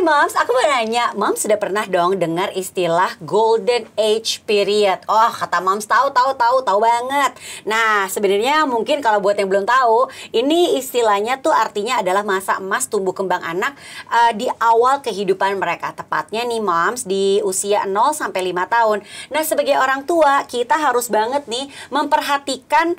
Moms, aku mau nanya, Moms sudah pernah dong dengar istilah Golden Age Period? Oh, kata Moms tahu banget. Nah, sebenarnya mungkin kalau buat yang belum tahu, ini istilahnya tuh artinya adalah masa emas tumbuh kembang anak di awal kehidupan mereka. Tepatnya nih Moms, di usia 0 sampai 5 tahun. Nah, sebagai orang tua, kita harus banget nih memperhatikan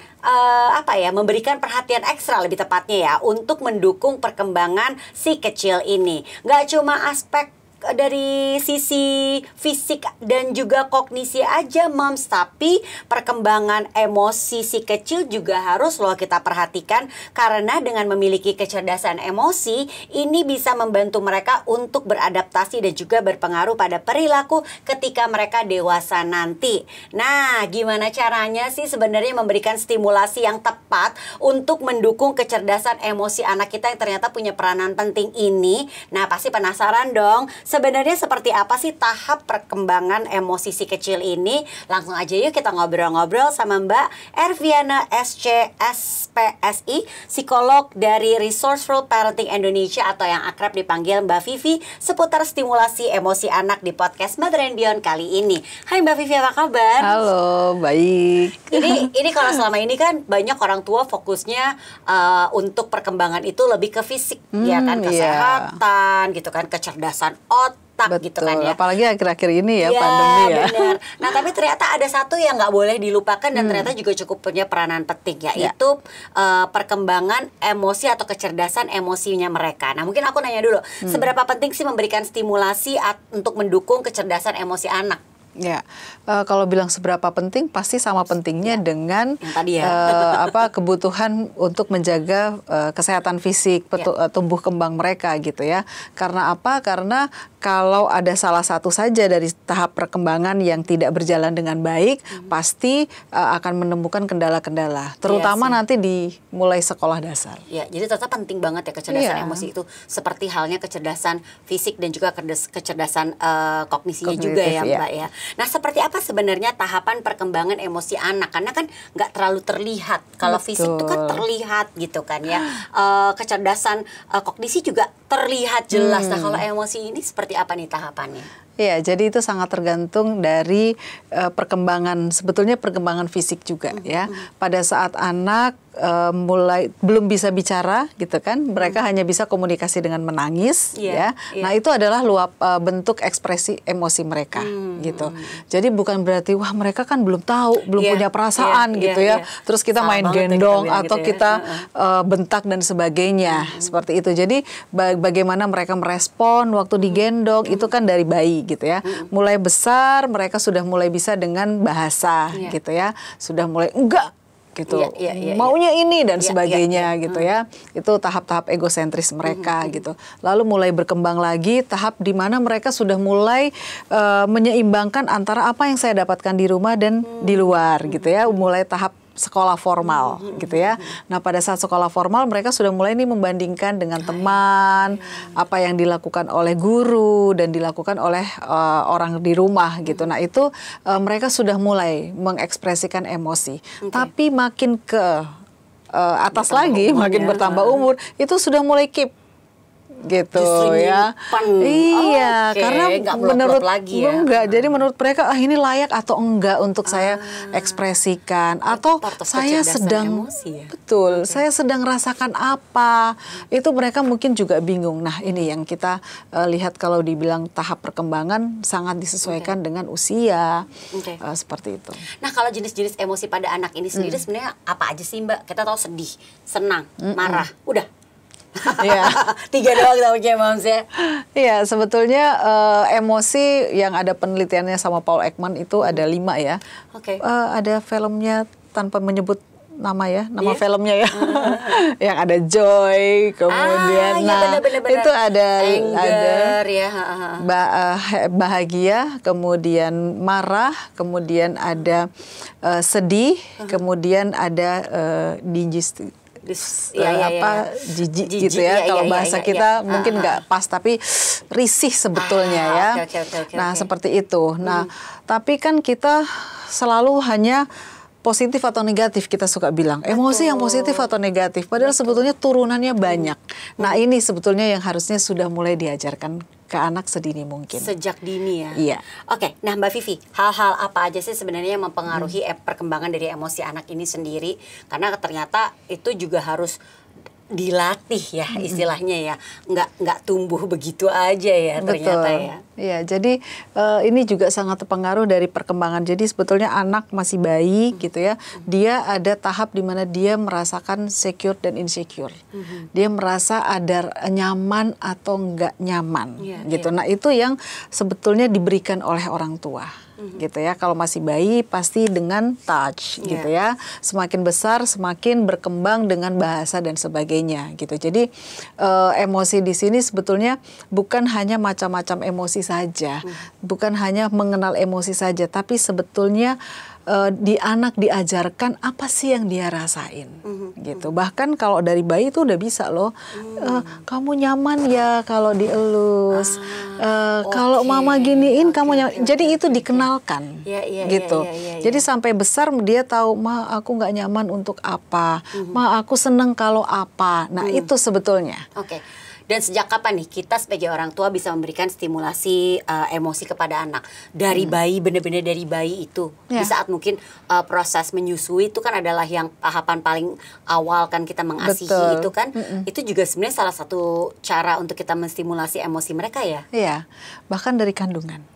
memberikan perhatian ekstra lebih tepatnya ya untuk mendukung perkembangan si kecil ini. Gak cuma aspek dari sisi fisik dan juga kognisi aja Moms, tapi perkembangan emosi si kecil juga harus loh kita perhatikan, karena dengan memiliki kecerdasan emosi ini bisa membantu mereka untuk beradaptasi dan juga berpengaruh pada perilaku ketika mereka dewasa nanti. Nah, gimana caranya sih sebenarnya memberikan stimulasi yang tepat untuk mendukung kecerdasan emosi anak kita yang ternyata punya peranan penting ini? Nah, pasti penasaran dong. Sebenarnya seperti apa sih tahap perkembangan emosi si kecil ini? Langsung aja yuk kita ngobrol-ngobrol sama Mbak Erviana SC SPSI, psikolog dari Resourceful Parenting Indonesia atau yang akrab dipanggil Mbak Vivi, seputar stimulasi emosi anak di podcast Mother and Beyond kali ini. Hai Mbak Vivi, apa kabar? Halo, baik. Ini kalau selama ini kan banyak orang tua fokusnya untuk perkembangan itu lebih ke fisik, ya kan, kesehatan, gitu kan, kecerdasan otak. Betul, gitu kan ya. Apalagi akhir-akhir ini ya, pandemi ya. Benar. Nah, tapi ternyata ada satu yang nggak boleh dilupakan dan ternyata juga cukup punya peranan penting, yaitu perkembangan emosi atau kecerdasan emosinya mereka. Nah, mungkin aku nanya dulu, seberapa penting sih memberikan stimulasi untuk mendukung kecerdasan emosi anak? Ya, kalau bilang seberapa penting, pasti sama pentingnya dengan yang tadi kebutuhan untuk menjaga kesehatan fisik, tumbuh kembang mereka gitu ya. Karena apa? Karena kalau ada salah satu saja dari tahap perkembangan yang tidak berjalan dengan baik, pasti akan menemukan kendala-kendala, terutama nanti di mulai sekolah dasar. Ya, jadi ternyata penting banget ya kecerdasan emosi itu, seperti halnya kecerdasan fisik dan juga kecerdasan kognisinya juga ya Mbak ya. Nah, seperti apa sebenarnya tahapan perkembangan emosi anak? Karena kan nggak terlalu terlihat. Kalau fisik itu kan terlihat gitu kan ya. Kecerdasan kognisi juga terlihat jelas. Nah, kalau emosi ini seperti apa nih tahapannya? Ya, jadi itu sangat tergantung dari perkembangan, sebetulnya perkembangan fisik juga ya. Pada saat anak mulai belum bisa bicara gitu kan, mereka hanya bisa komunikasi dengan menangis ya. Nah, itu adalah bentuk ekspresi emosi mereka gitu. Jadi bukan berarti wah mereka kan belum tahu, belum punya perasaan gitu ya. Terus kita main gendong atau kita bentak dan sebagainya seperti itu. Jadi bagaimana mereka merespon waktu digendong itu kan dari bayi gitu ya. Mulai besar mereka sudah mulai bisa dengan bahasa gitu ya. Sudah mulai enggak gitu, maunya ini dan sebagainya gitu ya. Itu tahap-tahap egosentris mereka gitu. Lalu mulai berkembang lagi tahap di mana mereka sudah mulai menyeimbangkan antara apa yang saya dapatkan di rumah dan di luar gitu ya. Mulai tahap sekolah formal gitu ya. Nah, pada saat sekolah formal mereka sudah mulai nih membandingkan dengan teman, apa yang dilakukan oleh guru dan dilakukan oleh orang di rumah gitu. Nah, itu mereka sudah mulai mengekspresikan emosi. Tapi makin ke atas lagi, makin bertambah umur, itu sudah mulai keep gitu ya. Iya, karena menurut lagi ya. Enggak, jadi menurut mereka ini layak atau enggak untuk saya ekspresikan, atau saya sedang saya sedang rasakan apa. Itu mereka mungkin juga bingung. Nah, ini yang kita lihat kalau dibilang tahap perkembangan sangat disesuaikan dengan usia. Seperti itu. Nah, kalau jenis-jenis emosi pada anak ini sendiri sebenarnya apa aja sih Mbak? Kita tahu sedih, senang, marah, udah. Tiga doang kita punya Moms ya. Iya, sebetulnya emosi yang ada penelitiannya sama Paul Ekman itu ada 5 ya. Ada filmnya tanpa menyebut nama ya, nama filmnya ya. Yang ada joy, kemudian itu ada anger, bahagia, kemudian marah, kemudian ada sedih, kemudian ada jijik gitu ya. Kalau bahasa kita mungkin nggak pas, tapi risih sebetulnya ya. Nah, seperti itu. Nah, tapi kan kita selalu hanya positif atau negatif, kita suka bilang emosi yang positif atau negatif, padahal sebetulnya turunannya banyak. Nah, ini sebetulnya yang harusnya sudah mulai diajarkan ke anak sedini mungkin. Sejak dini ya. Iya. Oke, nah Mbak Vivi, hal-hal apa aja sih sebenarnya yang mempengaruhi perkembangan dari emosi anak ini sendiri? Karena ternyata itu juga harus dilatih ya istilahnya ya, nggak tumbuh begitu aja ya ternyata. Betul. Ya. Iya, jadi ini juga sangat terpengaruh dari perkembangan. Jadi sebetulnya anak masih bayi gitu ya, dia ada tahap di mana dia merasakan secure dan insecure. Dia merasa ada nyaman atau nggak nyaman gitu. Nah itu yang sebetulnya diberikan oleh orang tua. Gitu ya, kalau masih bayi pasti dengan touch gitu ya, semakin besar semakin berkembang dengan bahasa dan sebagainya gitu. Jadi emosi di sini sebetulnya bukan hanya macam-macam emosi saja, bukan hanya mengenal emosi saja, tapi sebetulnya di anak diajarkan apa sih yang dia rasain gitu. Bahkan kalau dari bayi itu udah bisa loh, kamu nyaman ya kalau dielus, kalau mama giniin kamu nyaman. Jadi itu dikenalkan gitu. Jadi sampai besar dia tahu, ma aku nggak nyaman untuk apa, ma aku seneng kalau apa. Nah itu sebetulnya. Dan sejak kapan nih kita sebagai orang tua bisa memberikan stimulasi emosi kepada anak? Dari bayi, benar-benar dari bayi itu. Di saat mungkin proses menyusui itu kan adalah yang tahapan paling awal kan kita mengasihi itu kan. Itu juga sebenarnya salah satu cara untuk kita menstimulasi emosi mereka ya? Iya, bahkan dari kandungan.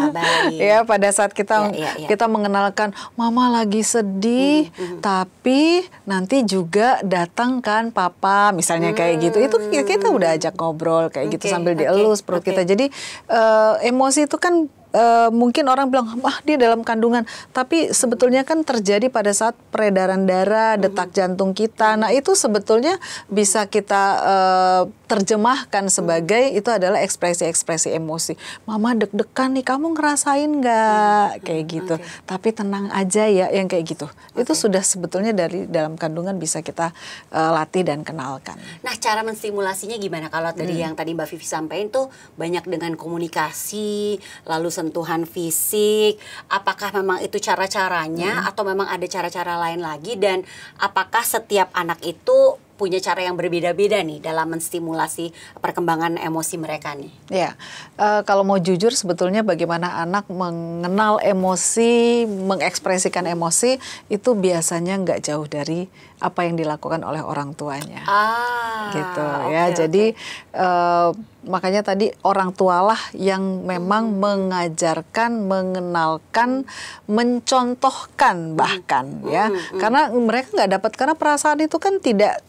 Baik. Ya, pada saat kita kita mengenalkan mama lagi sedih, tapi nanti juga datang kan papa, misalnya kayak gitu. Itu kita udah ajak ngobrol kayak gitu sambil dielus perut kita. Jadi emosi itu kan mungkin orang bilang, dia dalam kandungan. Tapi sebetulnya kan terjadi pada saat peredaran darah, detak jantung kita. Nah itu sebetulnya bisa kita terjemahkan sebagai itu adalah ekspresi-ekspresi emosi. Mama deg-degan nih, kamu ngerasain nggak? Kayak gitu. Tapi tenang aja ya, yang kayak gitu. Itu sudah sebetulnya dari dalam kandungan bisa kita latih dan kenalkan. Nah cara menstimulasinya gimana? Kalau dari yang tadi Mbak Vivi sampaikan tuh banyak dengan komunikasi, lalu sentuhan fisik, apakah memang itu cara-caranya atau memang ada cara-cara lain lagi, dan apakah setiap anak itu punya cara yang berbeda-beda nih dalam menstimulasi perkembangan emosi mereka nih? Ya, kalau mau jujur sebetulnya bagaimana anak mengenal emosi, mengekspresikan emosi itu biasanya nggak jauh dari apa yang dilakukan oleh orang tuanya. Gitu ya. Jadi makanya tadi orang tualah yang memang mengajarkan, mengenalkan, mencontohkan bahkan ya. Karena mereka nggak dapat, karena perasaan itu kan tidak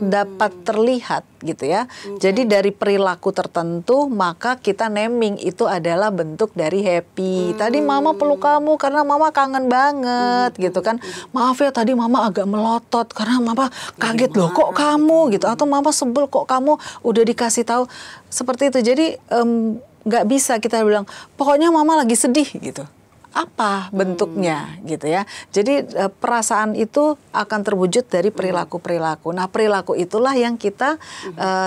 dapat terlihat gitu ya. Jadi dari perilaku tertentu maka kita naming itu adalah bentuk dari happy. Tadi mama peluk kamu karena mama kangen banget gitu kan. Maaf ya tadi mama agak melotot karena mama kaget loh kok kamu gitu. Atau mama sebel kok kamu udah dikasih tahu seperti itu. Jadi nggak bisa kita bilang pokoknya mama lagi sedih gitu. Apa bentuknya gitu ya. Jadi perasaan itu akan terwujud dari perilaku-perilaku. Nah perilaku itulah yang kita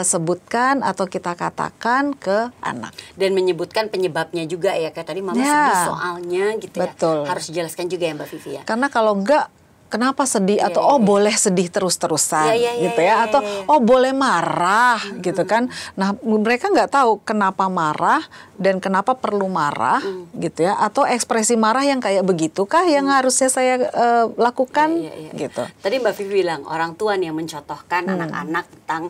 sebutkan atau kita katakan ke anak. Dan menyebutkan penyebabnya juga ya. Kayak tadi mama sedih soalnya gitu ya. Harus dijelaskan juga ya Mbak Vivi ya. Karena kalau enggak, kenapa sedih atau boleh sedih terus-terusan gitu ya, atau boleh marah gitu kan. Nah mereka nggak tahu kenapa marah dan kenapa perlu marah gitu ya, atau ekspresi marah yang kayak begitukah yang harusnya saya lakukan gitu. Tadi Mbak Vivi bilang orang tua nih yang mencontohkan anak-anak tentang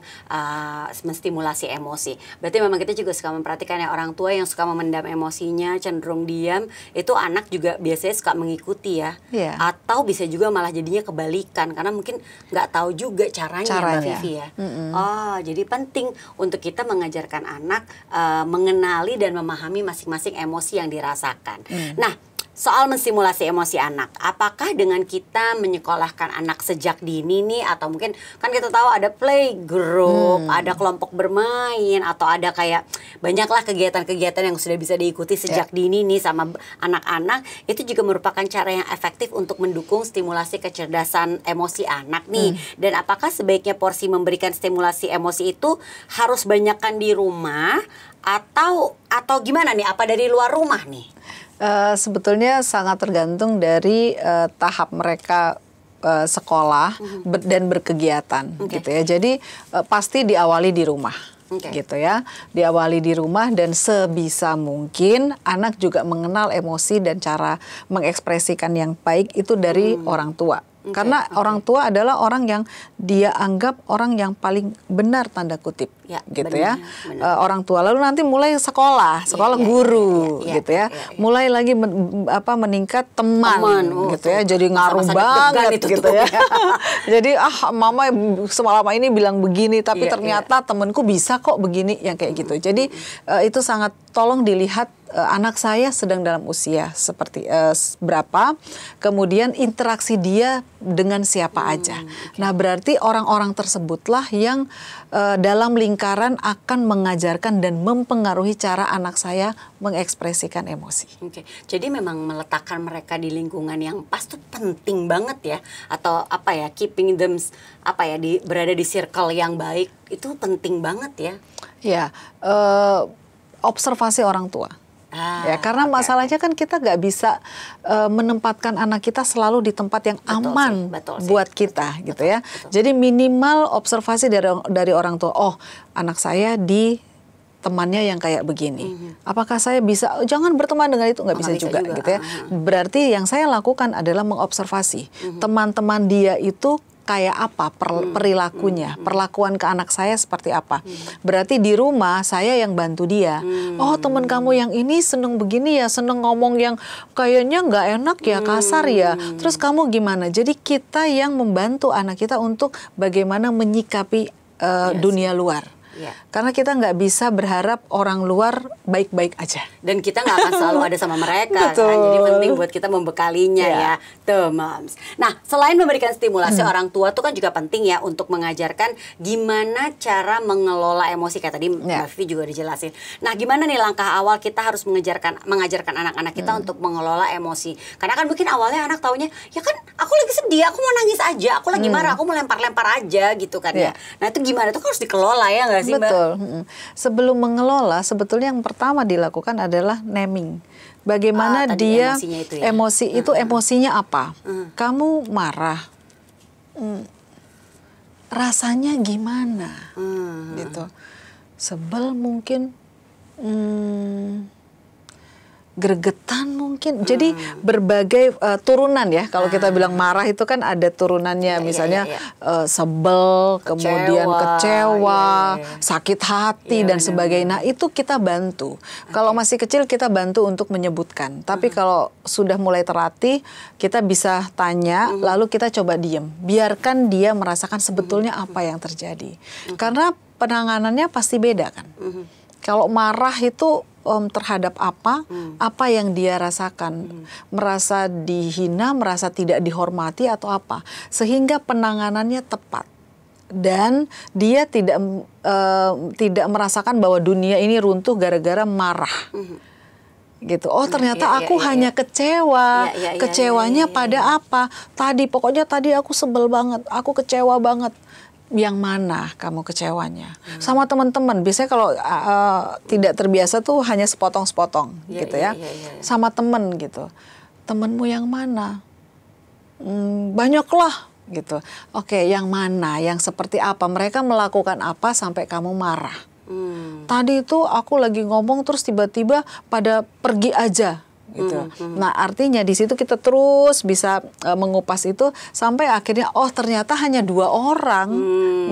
menstimulasi emosi. Berarti memang kita juga suka memperhatikan ya, orang tua yang suka memendam emosinya, cenderung diam, itu anak juga biasanya suka mengikuti ya. Atau bisa juga malah jadinya kebalikan karena mungkin nggak tahu juga caranya. Mbak Vivi ya. Jadi penting untuk kita mengajarkan anak mengenali dan memahami masing-masing emosi yang dirasakan. Nah, soal menstimulasi emosi anak, apakah dengan kita menyekolahkan anak sejak dini nih, atau mungkin kan kita tahu ada playgroup, ada kelompok bermain, atau ada kayak banyaklah kegiatan-kegiatan yang sudah bisa diikuti sejak dini nih sama anak-anak, itu juga merupakan cara yang efektif untuk mendukung stimulasi kecerdasan emosi anak nih. Dan apakah sebaiknya porsi memberikan stimulasi emosi itu harus banyakkan di rumah atau gimana nih? Apa dari luar rumah nih? Sebetulnya sangat tergantung dari tahap mereka sekolah dan berkegiatan gitu ya. Jadi pasti diawali di rumah. gitu ya. Diawali di rumah dan sebisa mungkin anak juga mengenal emosi dan cara mengekspresikan yang baik itu dari orang tua. Karena orang tua adalah orang yang dia anggap orang yang paling benar tanda kutip, gitu ya. Orang tua lalu nanti mulai sekolah guru, gitu ya. Mulai lagi meningkat teman gitu ya. Jadi ngaruh banget gitu ya. Jadi mama selama ini bilang begini, tapi ternyata temanku bisa kok begini, yang kayak gitu. Jadi itu sangat tolong dilihat. Anak saya sedang dalam usia seperti berapa, kemudian interaksi dia dengan siapa aja. Nah, berarti orang-orang tersebutlah yang dalam lingkaran akan mengajarkan dan mempengaruhi cara anak saya mengekspresikan emosi. Jadi memang meletakkan mereka di lingkungan yang pas tuh penting banget ya, atau keeping them berada di circle yang baik itu penting banget ya. Ya, observasi orang tua. Karena masalahnya kan kita nggak bisa menempatkan anak kita selalu di tempat yang aman buat kita, gitu ya. Jadi minimal observasi dari orang tua. Oh, anak saya di temannya yang kayak begini. Apakah saya bisa? Jangan berteman dengan itu, nggak bisa juga, gitu ya. Berarti yang saya lakukan adalah mengobservasi teman-teman dia itu kayak apa perilakunya, perlakuan ke anak saya seperti apa. Berarti di rumah saya yang bantu dia. Oh, teman kamu yang ini seneng begini ya, seneng ngomong yang kayaknya nggak enak ya, kasar ya. Terus kamu gimana? Jadi kita yang membantu anak kita untuk bagaimana menyikapi dunia luar. Karena kita nggak bisa berharap orang luar baik-baik aja. Dan kita nggak akan selalu ada sama mereka. Kan? Jadi penting buat kita membekalinya ya, tuh moms. Nah, selain memberikan stimulasi, orang tua tuh kan juga penting ya untuk mengajarkan gimana cara mengelola emosi. Kayak tadi Mbak Vivi juga dijelasin. Nah, gimana nih langkah awal kita harus mengajarkan anak-anak kita untuk mengelola emosi. Karena kan mungkin awalnya anak taunya, ya kan aku lagi sedih, aku mau nangis aja, aku lagi marah, aku mau lempar-lempar aja gitu kan ya. Nah, itu gimana? Itu harus dikelola ya nggak sih? Betul. Sebelum mengelola, sebetulnya yang pertama dilakukan adalah naming. Bagaimana dia emosi itu emosinya apa? Kamu marah, rasanya gimana? Gitu. Sebel mungkin, gregetan mungkin. Jadi berbagai turunan ya. Kalau kita bilang marah itu kan ada turunannya. Misalnya sebel, kemudian kecewa, sakit hati dan sebagainya. Nah, itu kita bantu. Kalau masih kecil kita bantu untuk menyebutkan. Tapi kalau sudah mulai terlatih, kita bisa tanya, lalu kita coba diem. Biarkan dia merasakan sebetulnya apa yang terjadi. Karena penanganannya pasti beda kan. Kalau marah itu terhadap apa yang dia rasakan, merasa dihina, merasa tidak dihormati atau apa, sehingga penanganannya tepat dan dia tidak merasakan bahwa dunia ini runtuh gara-gara marah. Gitu. Oh, ternyata aku hanya kecewa. Kecewanya pada apa? Pokoknya tadi aku sebel banget, aku kecewa banget. Yang mana kamu kecewanya? Sama teman-teman. Biasanya kalau tidak terbiasa tuh hanya sepotong-sepotong gitu ya. Sama teman gitu. Temanmu yang mana? Banyaklah gitu. Oke, yang mana? Yang seperti apa? Mereka melakukan apa sampai kamu marah? Tadi itu aku lagi ngomong terus tiba-tiba pada pergi aja. Gitu. Nah, artinya di situ kita terus bisa mengupas itu sampai akhirnya ternyata hanya 2 orang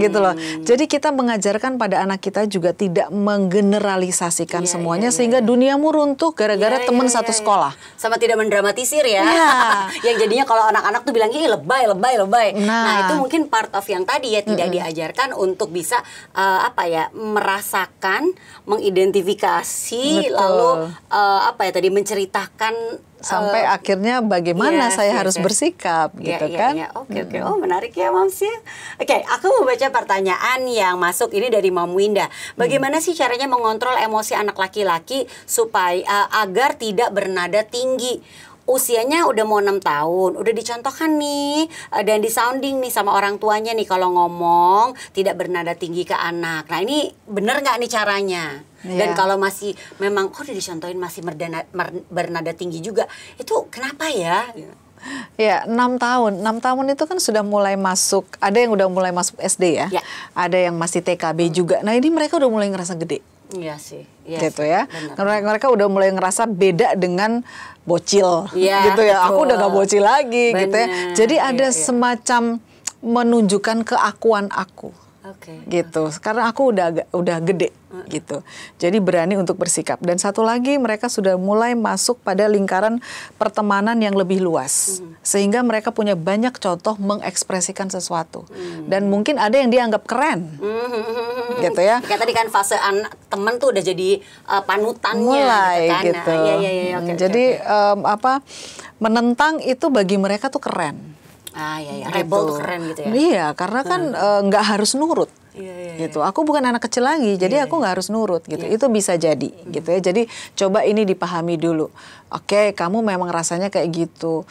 gitu loh. Jadi kita mengajarkan pada anak kita juga tidak menggeneralisasikan semuanya sehingga duniamu runtuh gara-gara teman satu sekolah. Sama tidak mendramatisir ya. Yang jadinya kalau anak-anak tuh bilang ini lebay. Nah, itu mungkin part of yang tadi ya tidak diajarkan untuk bisa merasakan, mengidentifikasi, lalu tadi menceritakan sampai akhirnya bagaimana saya harus bersikap gitu kan. Oke. Oh, menarik ya Moms ya. Oke, aku mau baca pertanyaan yang masuk ini dari Mom Winda. Bagaimana sih caranya mengontrol emosi anak laki-laki supaya agar tidak bernada tinggi? Usianya udah mau 6 tahun, udah dicontohkan nih dan disounding nih sama orang tuanya nih kalau ngomong tidak bernada tinggi ke anak. Nah, ini bener nggak nih caranya? Dan kalau masih memang udah dicontohin masih bernada tinggi juga, itu kenapa ya? Ya, 6 tahun. 6 tahun itu kan sudah mulai masuk, ada yang udah mulai masuk SD ya. Ya. Ada yang masih TKB juga. Nah, ini mereka udah mulai ngerasa gede. Iya sih. Iya Gitu sih, ya. Mereka udah mulai ngerasa beda dengan bocil. Iya, gitu ya. betul. Aku udah gak bocil lagi gitu ya. Bener. Jadi ada Iya. semacam menunjukkan keakuan aku. Oke. Gitu. Karena aku udah gede gitu. Jadi berani untuk bersikap. Dan satu lagi, mereka sudah mulai masuk pada lingkaran pertemanan yang lebih luas. Sehingga mereka punya banyak contoh mengekspresikan sesuatu. Dan mungkin ada yang dianggap keren. Gitu ya. Kayak tadi kan fase temen tuh udah jadi panutannya Mulai gitu kan. gitu. Iya, oke. Jadi menentang itu bagi mereka tuh keren. Iya. Rebel tuh keren gitu ya. Iya, karena kan nggak harus nurut. Iya. Gitu. Aku bukan anak kecil lagi, jadi aku nggak harus nurut gitu. Itu bisa jadi, gitu ya. Jadi coba ini dipahami dulu. Oke, kamu memang rasanya kayak gitu.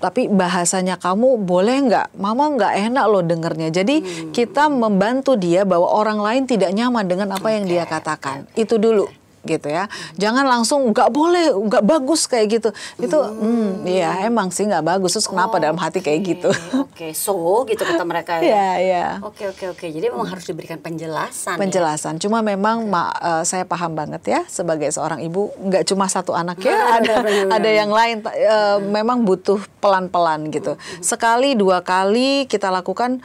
Tapi bahasanya kamu boleh nggak? Mama nggak enak loh dengernya. Jadi kita membantu dia bahwa orang lain tidak nyaman dengan apa yang dia katakan. Itu dulu. Gitu ya, jangan langsung nggak boleh, nggak bagus kayak gitu. Itu, ya emang sih nggak bagus. Terus kenapa dalam hati kayak gitu? Oke, so gitu kata mereka ya. Iya. Oke. Jadi memang harus diberikan penjelasan. Penjelasan. Cuma memang saya paham banget ya sebagai seorang ibu, nggak cuma satu anak ya, ada yang lain. Memang butuh pelan-pelan gitu. Sekali 2 kali kita lakukan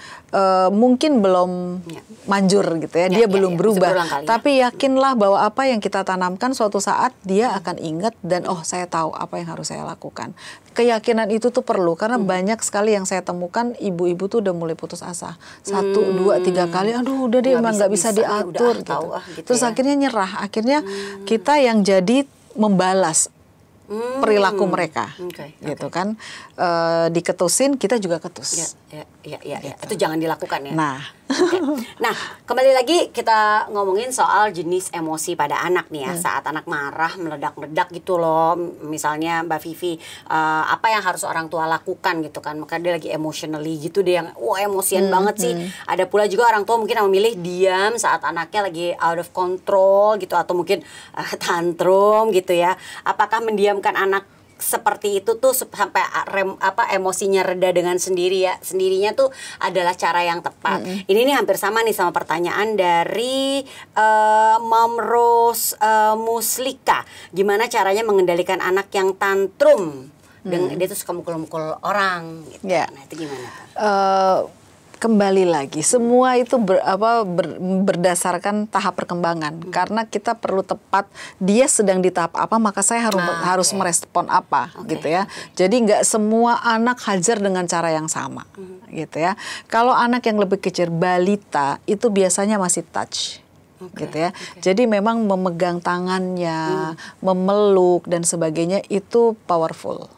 mungkin belum manjur gitu ya. Dia belum berubah. Tapi yakinlah bahwa apa yang kita tanamkan suatu saat dia akan ingat dan saya tahu apa yang harus saya lakukan. Keyakinan itu tuh perlu karena banyak sekali yang saya temukan ibu-ibu tuh udah mulai putus asa. 1, 2, 3 kali, aduh udah deh emang nggak bisa diatur gitu. Terus akhirnya nyerah. Akhirnya kita yang jadi membalas perilaku mereka, gitu kan. Diketusin, kita juga ketus. Ya. Itu jangan dilakukan ya. Nah, Nah, kembali lagi kita ngomongin soal jenis emosi pada anak nih ya. Saat anak marah, meledak-meledak gitu loh. Misalnya Mbak Vivi, apa yang harus orang tua lakukan gitu kan. Maka dia lagi emotionally gitu deh yang emosian banget sih. Ada pula juga orang tua mungkin yang memilih diam saat anaknya lagi out of control gitu. Atau mungkin tantrum gitu ya. Apakah mendiamkan anak seperti itu tuh sampai emosinya reda dengan sendirinya tuh adalah cara yang tepat. Ini nih hampir sama nih sama pertanyaan dari Mom Rose Muslika. Gimana caranya mengendalikan anak yang tantrum? Dia tuh suka mukul-mukul orang gitu. Nah, itu gimana? Kembali lagi, semua itu berdasarkan tahap perkembangan. Karena kita perlu tepat, dia sedang di tahap apa, maka saya harus merespon apa, gitu ya. Jadi nggak semua anak hajar dengan cara yang sama, gitu ya. Kalau anak yang lebih kecil, balita, itu biasanya masih touch. Gitu ya. Jadi memang memegang tangannya, memeluk dan sebagainya itu powerful.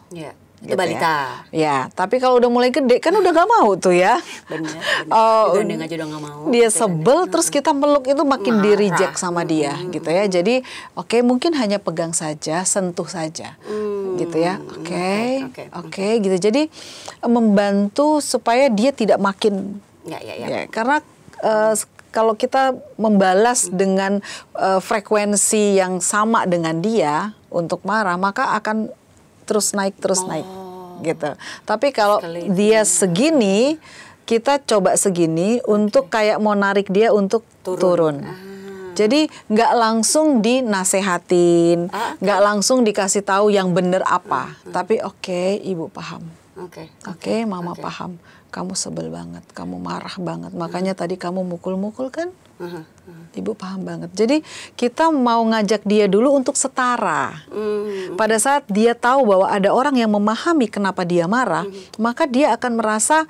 Itu balita. Ya, tapi kalau udah mulai gede kan udah gak mau tuh ya. Bener. Digandeng aja udah gak mau. Dia sebel, terus kita meluk itu makin di-reject sama dia gitu ya. Jadi mungkin hanya pegang saja, sentuh saja. Gitu ya. Oke, gitu. Jadi membantu supaya dia tidak makin ya, karena kalau kita membalas dengan frekuensi yang sama dengan dia untuk marah, maka akan terus naik gitu. Tapi kalau dia segini, kita coba segini untuk kayak mau narik dia untuk turun. Jadi nggak langsung dinasehatin, nggak langsung dikasih tahu yang bener apa. Tapi ibu paham. Oke, mama paham. Kamu sebel banget, kamu marah banget. Makanya tadi kamu mukul-mukul kan? Ibu paham banget. Jadi kita mau ngajak dia dulu untuk setara. Pada saat dia tahu bahwa ada orang yang memahami kenapa dia marah, maka dia akan merasa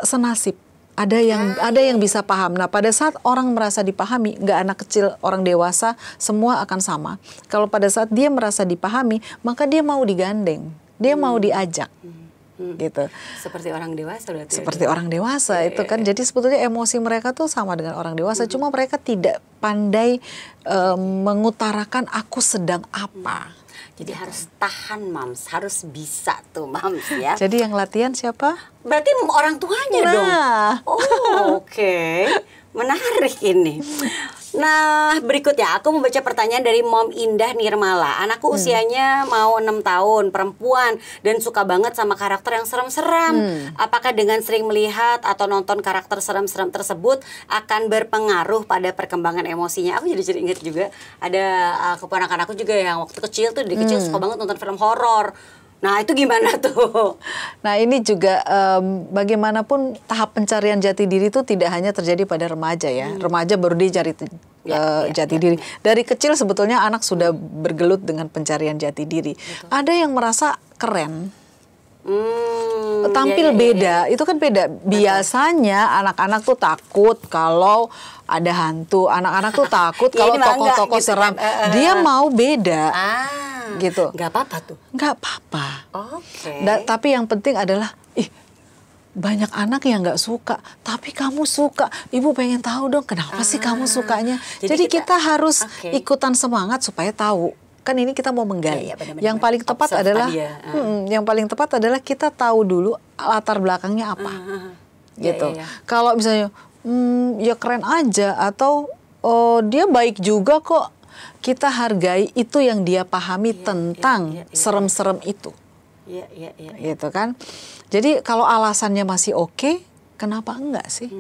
senasib. Ada yang bisa paham. Nah, pada saat orang merasa dipahami, nggak anak kecil, orang dewasa, semua akan sama. Kalau pada saat dia merasa dipahami, maka dia mau digandeng, dia mau diajak. Gitu. Seperti orang dewasa berarti. Seperti orang dewasa itu kan. Jadi sebetulnya emosi mereka tuh sama dengan orang dewasa, cuma mereka tidak pandai mengutarakan aku sedang apa. Jadi harus tahan, Mams, harus bisa tuh, Mams ya. Jadi yang latihan siapa? Berarti orang tuanya dong. Oke. Menarik ini. Nah, berikutnya aku membaca pertanyaan dari Mom Indah Nirmala. Anakku usianya mau 6 tahun, perempuan, dan suka banget sama karakter yang serem-serem. Apakah dengan sering melihat atau nonton karakter serem-serem tersebut akan berpengaruh pada perkembangan emosinya? Aku jadi ingat juga ada keponakan aku juga yang waktu kecil tuh, dari kecil suka banget nonton film horor. Nah, itu gimana tuh? Nah, ini juga bagaimanapun tahap pencarian jati diri itu tidak hanya terjadi pada remaja ya. Remaja baru dia cari jati diri. Dari kecil sebetulnya anak sudah bergelut dengan pencarian jati diri. Ada yang merasa keren. Tampil beda, itu kan beda. Biasanya anak-anak tuh takut kalau ada hantu. Anak-anak tuh takut kalau tokoh-tokoh gitu seram. Dia mau beda. Gitu. Nggak apa-apa tuh. Nggak apa-apa. Oke. Tapi yang penting adalah, banyak anak yang nggak suka, tapi kamu suka. Ibu pengen tahu dong, kenapa sih kamu sukanya? Jadi kita harus ikutan semangat supaya tahu. Kan ini kita mau menggali. Yang paling tepat adalah, yang paling tepat adalah kita tahu dulu latar belakangnya apa. Gitu. Kalau misalnya, ya keren aja, atau dia baik juga kok. Kita hargai itu yang dia pahami tentang serem-serem itu. Gitu kan. Jadi kalau alasannya masih oke, kenapa enggak sih?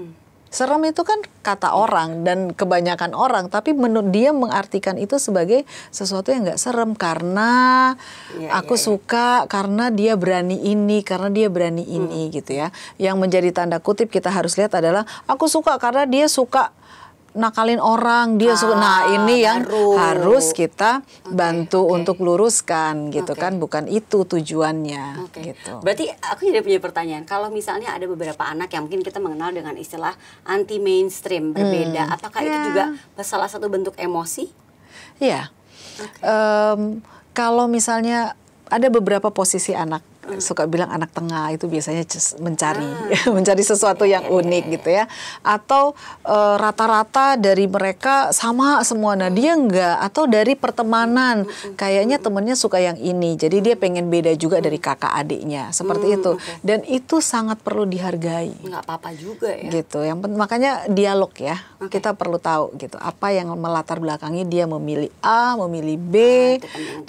Serem itu kan kata orang dan kebanyakan orang, tapi menurut dia mengartikan itu sebagai sesuatu yang enggak serem karena aku suka, karena dia berani ini, karena dia berani ini gitu ya. Yang menjadi tanda kutip kita harus lihat adalah aku suka karena dia suka nakalin orang, dia suka. Nah, ini yang harus kita bantu untuk luruskan gitu kan, bukan itu tujuannya gitu. Berarti aku jadi punya pertanyaan, kalau misalnya ada beberapa anak yang mungkin kita mengenal dengan istilah anti mainstream, berbeda, apakah itu juga salah satu bentuk emosi? Iya. Kalau misalnya ada beberapa posisi anak, suka bilang anak tengah itu biasanya mencari sesuatu yang unik gitu ya, atau rata-rata dari mereka sama semua, nah dia enggak, atau dari pertemanan kayaknya temennya suka yang ini, jadi dia pengen beda juga dari kakak adiknya, seperti itu. Dan itu sangat perlu dihargai. Nggak apa-apa juga ya. Gitu. Makanya dialog ya, kita perlu tahu gitu apa yang melatar belakangi dia memilih A, memilih B,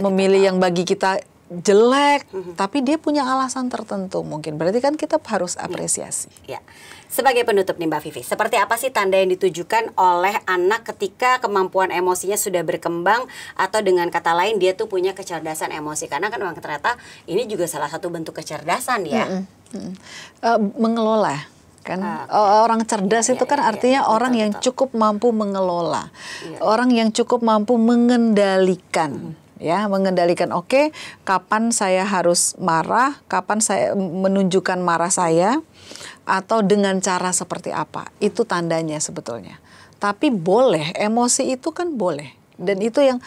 memilih yang bagi kita jelek, tapi dia punya alasan tertentu mungkin. Berarti kan kita harus apresiasi. Ya. Sebagai penutup nih Mbak Vivi, seperti apa sih tanda yang ditujukan oleh anak ketika kemampuan emosinya sudah berkembang, atau dengan kata lain dia tuh punya kecerdasan emosi? Karena kan memang ternyata ini juga salah satu bentuk kecerdasan ya. Mengelola kan. Orang cerdas itu kan artinya orang yang cukup mampu mengelola, orang yang cukup mampu mengendalikan. Ya, mengendalikan kapan saya harus marah, kapan saya menunjukkan marah saya, atau dengan cara seperti apa. Itu tandanya sebetulnya. Tapi boleh, emosi itu kan boleh. Dan itu yang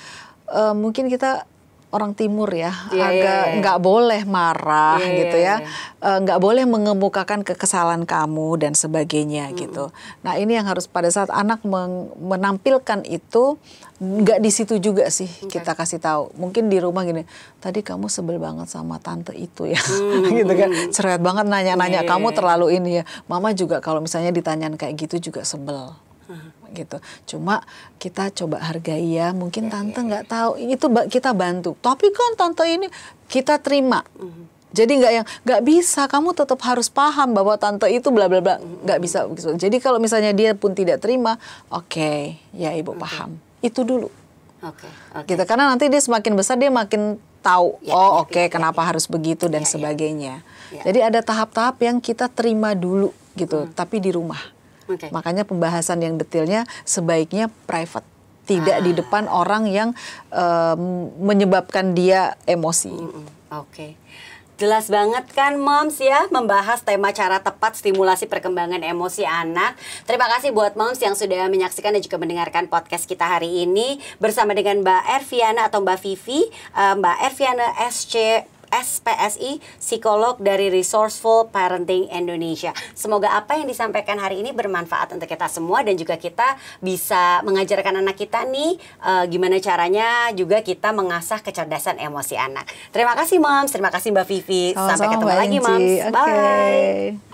mungkin kita orang timur ya, agak nggak boleh marah gitu ya, nggak boleh mengemukakan kekesalan kamu dan sebagainya gitu. Nah, ini yang harus pada saat anak menampilkan itu, nggak di situ juga sih kita kasih tahu. Mungkin di rumah gini, tadi kamu sebel banget sama tante itu ya, gitu kan, cerewet banget nanya-nanya, kamu terlalu ini ya. Mama juga kalau misalnya ditanyain kayak gitu juga sebel. Gitu. Cuma kita coba hargai ya, mungkin tante nggak tahu, itu kita bantu. Tapi kan tante ini kita terima. Jadi nggak bisa, kamu tetap harus paham bahwa tante itu bla bla bla, nggak bisa. Jadi kalau misalnya dia pun tidak terima, ya ibu paham. Itu dulu. Gitu, karena nanti dia semakin besar dia makin tahu, kenapa harus begitu dan sebagainya. Jadi ada tahap-tahap yang kita terima dulu gitu, tapi di rumah. Makanya pembahasan yang detailnya sebaiknya private, tidak di depan orang yang menyebabkan dia emosi. Jelas banget kan Moms ya, membahas tema cara tepat stimulasi perkembangan emosi anak. Terima kasih buat Moms yang sudah menyaksikan dan juga mendengarkan podcast kita hari ini bersama dengan Mbak Erviana atau Mbak Vivi, Mbak Erviana SPSI, psikolog dari Resourceful Parenting Indonesia. Semoga apa yang disampaikan hari ini bermanfaat untuk kita semua, dan juga kita bisa mengajarkan anak kita nih gimana caranya juga kita mengasah kecerdasan emosi anak. Terima kasih Moms, terima kasih Mbak Vivi. Sampai ketemu lagi Moms. Bye.